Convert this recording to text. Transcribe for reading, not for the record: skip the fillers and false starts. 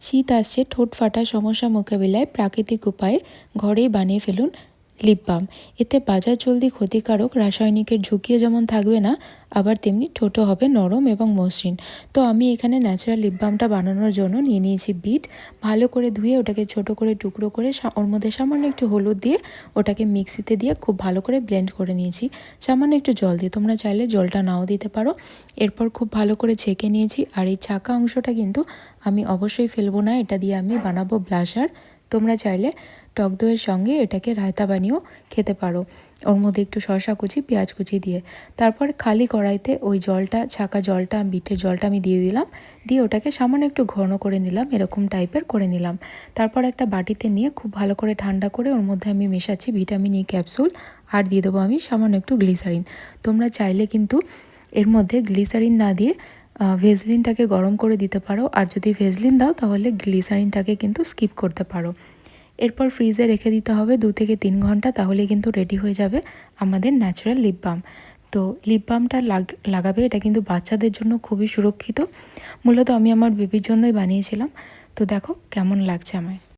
শীত আসছে, ঠোঁট ফাটা সমস্যা মোকাবিলায় প্রাকৃতিক উপায়ে ঘরেই বানিয়ে ফেলুন লিপ বাম। এতে বাজার জলদি ক্ষতিকারক রাসায়নিকের ঝুঁকিও যেমন থাকবে না, আবার তেমনি ঠোঁটও হবে নরম এবং মসৃণ। তো আমি এখানে ন্যাচারাল লিপ বামটা বানানোর জন্য নিয়ে নিয়েছি বিট। ভালো করে ধুয়ে ওটাকে ছোট করে টুকরো করে ওর মধ্যে সামান্য একটু হলুদ দিয়ে ওটাকে মিক্সিতে দিয়ে খুব ভালো করে ব্লেন্ড করে নিয়েছি, সামান্য একটু জল দিয়ে। তোমরা চাইলে জলটা নাও দিতে পারো। এরপর খুব ভালো করে ছেঁকে নিয়েছি। আর এই চাকা অংশটা কিন্তু আমি অবশ্যই ফেলবো না, এটা দিয়ে আমি বানাবো ব্লাশার। তোমরা চাইলে টক দইয়ের সঙ্গে এটাকে রায়তা বানিয়েও খেতে পারো, ওর মধ্যে একটু শসা কুচি, পেঁয়াজ কুচি দিয়ে। তারপর খালি কড়াইতে ওই জলটা, ছাকা জলটা, বিটের জলটা আমি দিয়ে দিলাম। দিয়ে ওটাকে সামান্য একটু ঘন করে নিলাম, এরকম টাইপের করে নিলাম। তারপর একটা বাটিতে নিয়ে খুব ভালো করে ঠান্ডা করে ওর মধ্যে আমি মেশাচ্ছি ভিটামিন ই ক্যাপসুল। আর দিয়ে দেবো আমি সামান্য একটু গ্লিসারিন। তোমরা চাইলে কিন্তু এর মধ্যে গ্লিসারিন না দিয়ে ভেজলিনটাকে গরম করে দিতে পারো। আর যদি ভেজলিন দাও তাহলে গ্লিসারিনটাকে কিন্তু স্কিপ করতে পারো। এরপর ফ্রিজে রেখে দিতে হবে 2 থেকে 3 ঘন্টা, তাহলে কিন্তু রেডি হয়ে যাবে আমাদের ন্যাচারাল লিপ বাম। তো লিপ বামটা লাগাবে, এটা কিন্তু বাচ্চাদের জন্য খুবই সুরক্ষিত। মূলত আমি আমার বেবির জন্যই বানিয়েছিলাম। তো দেখো কেমন লাগছে আমায়।